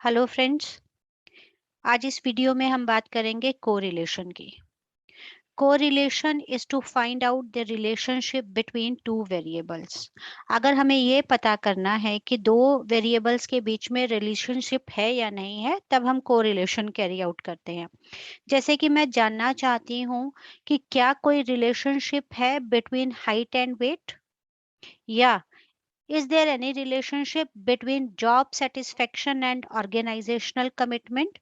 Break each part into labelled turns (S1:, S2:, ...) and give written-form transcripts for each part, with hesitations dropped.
S1: Hello friends. आज इस video में हम बात करेंगे कोरिलेशन की। Correlation is to find out the relationship between two variables. अगर हमें ये पता करना है कि दो वेरिएबल्स के बीच में रिलेशनशिप है या नहीं है, तब हम कोरिलेशन कैरी आउट करते हैं। जैसे कि मैं जानना चाहती हूँ कि क्या कोई रिलेशनशिप है बिटवीन हाइट एंड वेट, या is there any relationship between job satisfaction and organizational commitment।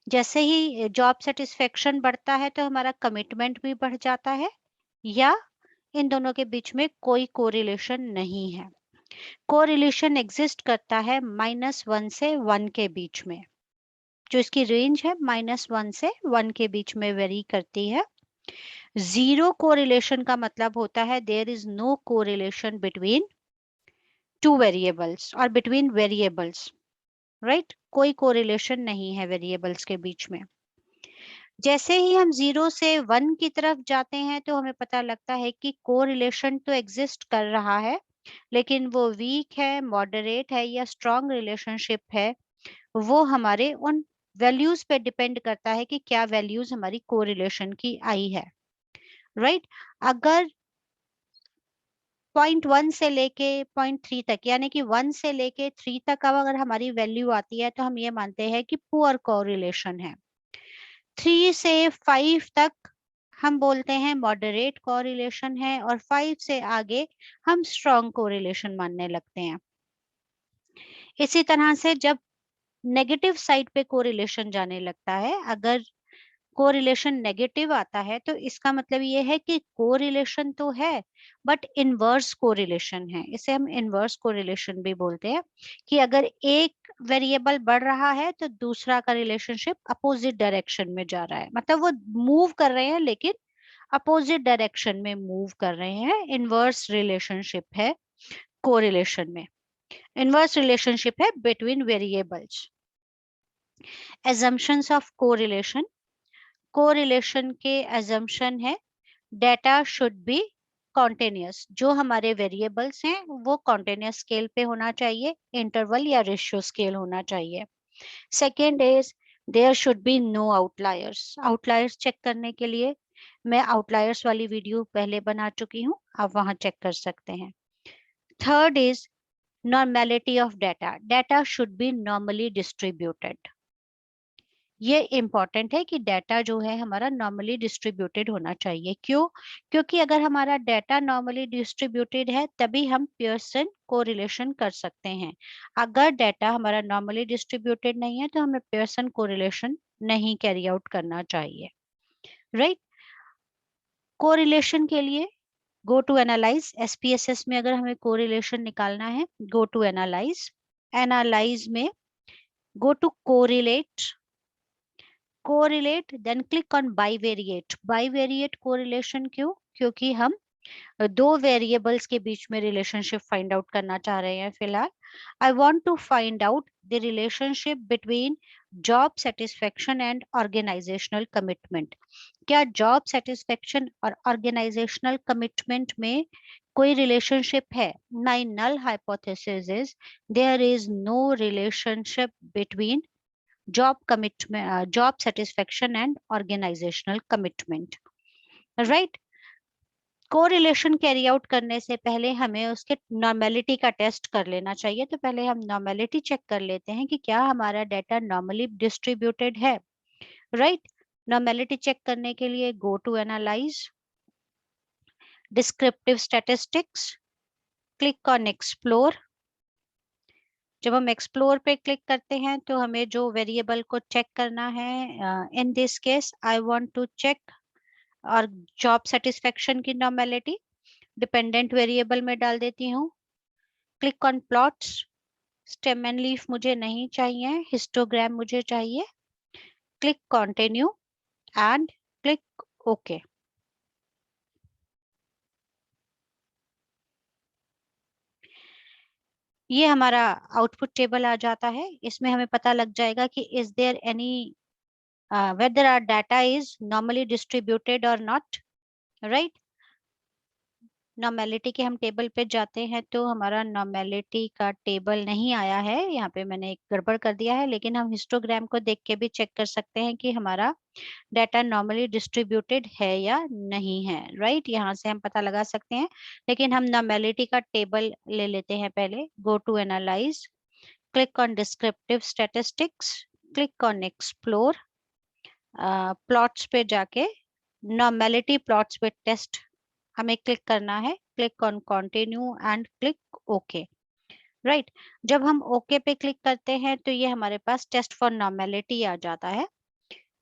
S1: जैसे ही जॉब सेटिस्फेक्शन बढ़ता है तो हमारा कमिटमेंट भी बढ़ जाता है, या इन दोनों के बीच में कोई कोरिलेशन नहीं है। कोरिलेशन एग्जिस्ट करता है -1 से 1 के बीच में। जो इसकी रेंज है -1 से 1 के बीच में वेरी करती है। जीरो कोरिलेशन का मतलब होता है there is no correlation between two variables और बिटवीन वेरिएबल्स, राइट। कोई कोरिलेशन नहीं है वेरिएबल्स के बीच में। जैसे ही हम 0 से 1 की तरफ जाते हैं तो हमें पता लगता है कि कोरिलेशन तो एग्जिस्ट कर रहा है, लेकिन वो वीक है, मॉडरेट है या स्ट्रॉन्ग रिलेशनशिप है। वो हमारे उन वैल्यूज पे डिपेंड करता है कि क्या वैल्यूज हमारी कोरिलेशन की आई है, राइट। अगर 0.1 से लेके 0.3 तक, यानी कि 1 से लेके 3 तक अब अगर हमारी वैल्यू आती है तो हम ये मानते हैं कि पुअर कोरिलेशन है। 3 से 5 तक हम बोलते हैं मॉडरेट कोरिलेशन है, और 5 से आगे हम स्ट्रॉन्ग कोरिलेशन मानने लगते हैं। इसी तरह से जब नेगेटिव साइड पे कोरिलेशन जाने लगता है, अगर कोरिलेशन नेगेटिव आता है तो इसका मतलब ये है कि कोरिलेशन तो है, बट इनवर्स कोरिलेशन है। इसे हम इनवर्स कोरिलेशन भी बोलते हैं, कि अगर एक वेरिएबल बढ़ रहा है तो दूसरा का रिलेशनशिप अपोजिट डायरेक्शन में जा रहा है, मतलब वो मूव कर रहे हैं लेकिन अपोजिट डायरेक्शन में मूव कर रहे हैं। इनवर्स रिलेशनशिप है कोरिलेशन में। इनवर्स रिलेशनशिप है between variables. Assumptions of correlation. Correlation के एजम्पशन है डेटा शुड बी कॉन्टिन्यूस। जो हमारे वेरिएबल्स हैं वो कॉन्टिन्यूस स्केल पे होना चाहिए, इंटरवल या रेशियो स्केल होना चाहिए। Second is there should be no outliers. Outliers check करने के लिए मैं आउटलायर्स वाली वीडियो पहले बना चुकी हूँ, आप वहां चेक कर सकते हैं। Third is normality of data. Data should be normally distributed. ये इम्पॉर्टेंट है कि डाटा जो है हमारा नॉर्मली डिस्ट्रीब्यूटेड होना चाहिए। क्यों? क्योंकि अगर हमारा डाटा नॉर्मली डिस्ट्रीब्यूटेड है तभी हम पियर्सन कोरिलेशन कर सकते हैं। अगर डाटा हमारा नॉर्मली डिस्ट्रीब्यूटेड नहीं है तो हमें पियर्सन कोरिलेशन नहीं कैरी आउट करना चाहिए, राइट। कोरिलेशन के लिए गो टू एनालाइज। एसपीएसएस में अगर हमें कोरिलेशन निकालना है, गो टू एनालाइज। एनालाइज में go to correlate. Correlate then click on bivariate. Bivariate correlation क्यों? क्योंकि हम दो वेरिएबल्स के बीच में रिलेशनशिप फाइंड आउट करना चाह रहे हैं फिलहाल। I want to find out the relationship between job satisfaction and organisational commitment. क्या जॉब सेटिस्फेक्शन और ऑर्गेनाइजेशनल कमिटमेंट में कोई रिलेशनशिप है? My null hypothesis is there is no relationship between job satisfaction and organizational commitment, right। Correlation carry out करने से पहले हमें उसके नॉर्मेलिटी का टेस्ट कर लेना चाहिए। तो पहले हम नॉर्मेलिटी चेक कर लेते हैं कि क्या हमारा डाटा नॉर्मली डिस्ट्रीब्यूटेड है, राइट। नॉर्मेलिटी चेक करने के लिए go to analyse, descriptive statistics, click on explore. जब हम एक्सप्लोर पे क्लिक करते हैं तो हमें जो वेरिएबल को चेक करना है, in this case I want to check और जॉब सेटिस्फेक्शन की नॉर्मेलिटी डिपेंडेंट वेरिएबल में डाल देती हूँ। Click on plots. Stem and leaf मुझे नहीं चाहिए, हिस्टोग्राम मुझे चाहिए। Click continue and click okay. ये हमारा आउटपुट टेबल आ जाता है। इसमें हमें पता लग जाएगा कि is there any whether our data is normally distributed or not, right। नॉर्मेलिटी के हम टेबल पे जाते हैं तो हमारा नॉर्मेलिटी का टेबल नहीं आया है, यहाँ पे मैंने एक गड़बड़ कर दिया है, लेकिन हम हिस्टोग्राम को देख के भी चेक कर सकते हैं कि हमारा डाटा नॉर्मली डिस्ट्रीब्यूटेड है या नहीं है, राइट? यहाँ से हम पता लगा सकते हैं, लेकिन हम नॉर्मेलिटी का टेबल ले लेते हैं पहले। Go to analyse, click on descriptive statistics, click on explore, plots पे जाके नॉर्मेलिटी प्लॉट्स पे टेस्ट हमें क्लिक करना है, click on continue and click okay, right? जब हम ओके पे क्लिक करते हैं तो ये हमारे पास टेस्ट फॉर नॉर्मेलिटी आ जाता है।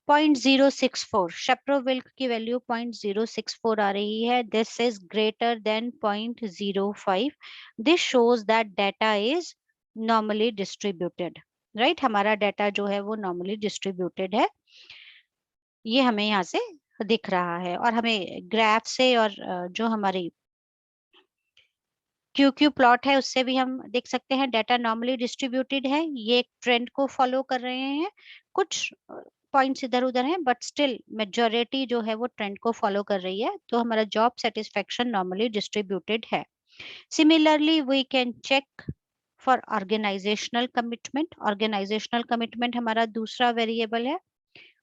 S1: 0.064 शेप्रोविल्क की वैल्यू 0.064 आ रही है। This is greater than 0.05। This shows that data is normally distributed, right? हमारा डाटा जो है वो नॉर्मली डिस्ट्रीब्यूटेड है, ये हमें यहाँ से दिख रहा है। और हमें ग्राफ से और जो हमारी क्यू प्लॉट है उससे भी हम देख सकते हैं डाटा नॉर्मली डिस्ट्रीब्यूटेड है। ये एक ट्रेंड को फॉलो कर रहे हैं, कुछ पॉइंट्स इधर उधर हैं बट स्टिल मेजॉरिटी जो है वो ट्रेंड को फॉलो कर रही है, तो हमारा जॉब सेटिस्फेक्शन नॉर्मली डिस्ट्रीब्यूटेड है। Similarly we can check for organisational commitment. Organisational commitment हमारा दूसरा वेरिएबल है,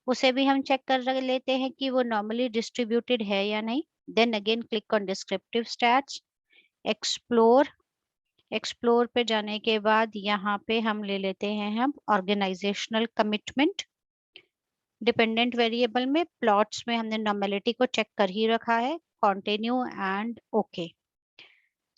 S1: उसे भी हम चेक कर लेते हैं कि वो नॉर्मली डिस्ट्रीब्यूटेड है या नहीं। Then again click on descriptive stats, explore. Explore पे जाने के बाद यहाँ पे हम ले लेते हैं हम ऑर्गेनाइजेशनल कमिटमेंट। डिपेंडेंट वेरिएबल में प्लॉट्स में हमने नॉर्मेलिटी को चेक कर ही रखा है, कंटिन्यू एंड ओके।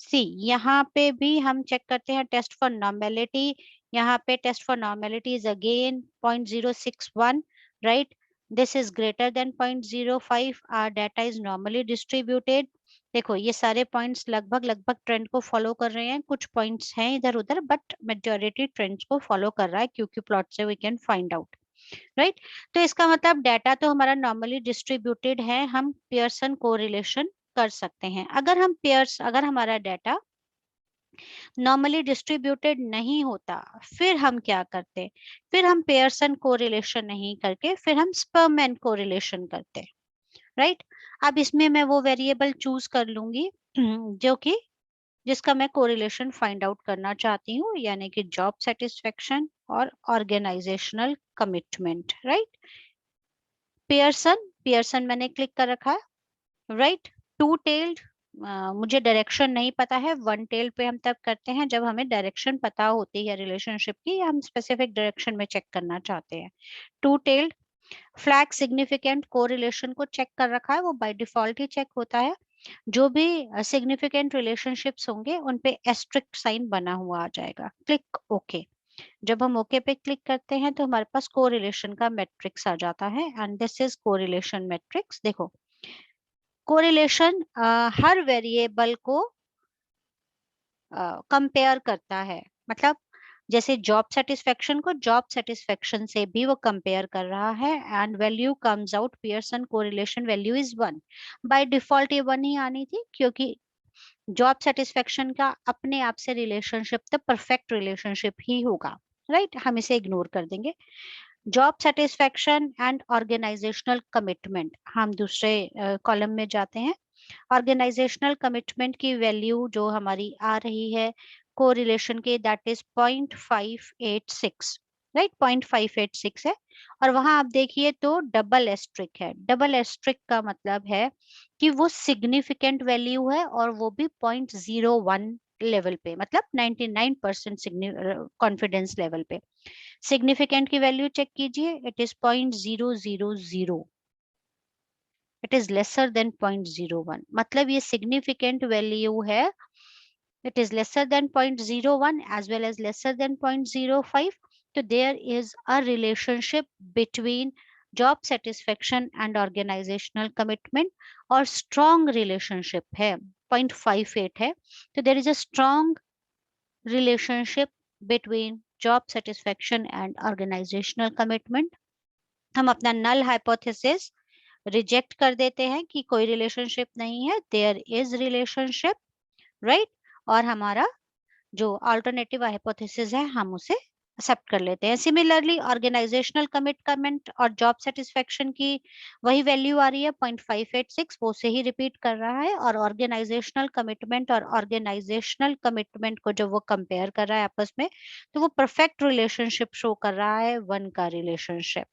S1: सी यहाँ पे भी हम चेक करते हैं टेस्ट फॉर नॉर्मेलिटी। यहाँ पे test for normality is again 0.061, right? This is greater than 0.05। Our data is normally distributed. देखो ये सारे पॉइंट्स लगभग लगभग ट्रेंड को फॉलो कर रहे हैं, कुछ पॉइंट्स हैं इधर उधर बट मेजॉरिटी ट्रेंड्स को फॉलो कर रहा है, क्योंकि प्लॉट से we can find out, right? तो इसका मतलब डाटा तो हमारा नॉर्मली डिस्ट्रीब्यूटेड है, हम पियर्सन कोरिलेशन कर सकते हैं। अगर हमारा डाटा नॉर्मली डिस्ट्रीब्यूटेड नहीं होता फिर हम क्या करते? फिर हम पेयरसन कोरिलेशन नहीं करके फिर हम स्पर्मैन कोरिलेशन करते, राइट? अब इसमें मैं वो वेरिएबल चूज कर लूंगी जो कि जिसका मैं कोरिलेशन फाइंड आउट करना चाहती हूँ, यानी कि जॉब सेटिस्फेक्शन और organisational commitment, right? Pearson, Pearson मैंने क्लिक कर रखा है, राइट? टू टेल्ड, मुझे डायरेक्शन नहीं पता है। वन टेल पे हम तब करते हैं जब हमें डायरेक्शन पता होती है रिलेशनशिप की, या हम स्पेसिफिक डायरेक्शन में चेक करना चाहते हैं। To tailed, flag significant correlation को चेक कर रखा है, वो बाय डिफॉल्ट ही चेक होता है। जो भी सिग्निफिकेंट रिलेशनशिप्स होंगे उन पे एस्ट्रिक्ट साइन बना हुआ आ जाएगा। Click okay. जब हम ओके पे क्लिक करते हैं तो हमारे पास कोरिलेशन का मैट्रिक्स आ जाता है, and this is correlation matrix. देखो कोरिलेशन हर वेरिएबल को कंपेयर करता है, मतलब जैसे जॉब सेटिस्फेक्शन को जॉब सेटिस्फेक्शन से भी वो कंपेयर कर रहा है, and value comes out Pearson correlation value is 1। By default ये 1 ही आनी थी, क्योंकि जॉब सेटिस्फेक्शन का अपने आप से रिलेशनशिप तो परफेक्ट रिलेशनशिप ही होगा, राइट? हम इसे इग्नोर कर देंगे। Job satisfaction and organisational commitment, हम दूसरे कॉलम में जाते हैं। ऑर्गेनाइजेशनल कमिटमेंट की वैल्यू जो हमारी आ रही है कोरिलेशन के, दैट इज 0.586, राइट? 0.586 है। और वहां आप देखिए तो डबल एस्ट्रिक है। डबल एस्ट्रिक का मतलब है कि वो सिग्निफिकेंट वैल्यू है, और वो भी 0.01 लेवल पे, मतलब 99% कॉन्फिडेंस लेवल पे। सिग्निफिकेंट की वैल्यू चेक कीजिए, it is 0.000, it is lesser than 0.01, मतलब ये सिग्निफिकेंट वैल्यू है। It is lesser than 0.01 as well as lesser than 0.05। तो there is a relationship between job satisfaction and organisational commitment, और strong relationship है, 0.58 है। तो there is a strong relationship between job satisfaction and organisational commitment. हम अपना null hypothesis reject कर देते हैं कि कोई रिलेशनशिप नहीं है, देयर इज रिलेशनशिप, राइट? और हमारा जो अल्टरनेटिव हाइपोथेसिस है हम उसे एक्सेप्ट कर लेते हैं। सिमिलरली ऑर्गेनाइजेशनल कमिटमेंट और जॉब सेटिस्फेक्शन की वही वैल्यू आ रही है 0.586, वो से ही रिपीट कर रहा है, और ऑर्गेनाइजेशनल कमिटमेंट को जब वो कंपेयर कर रहा है आपस में, तो वो परफेक्ट रिलेशनशिप शो कर रहा है, वन का रिलेशनशिप।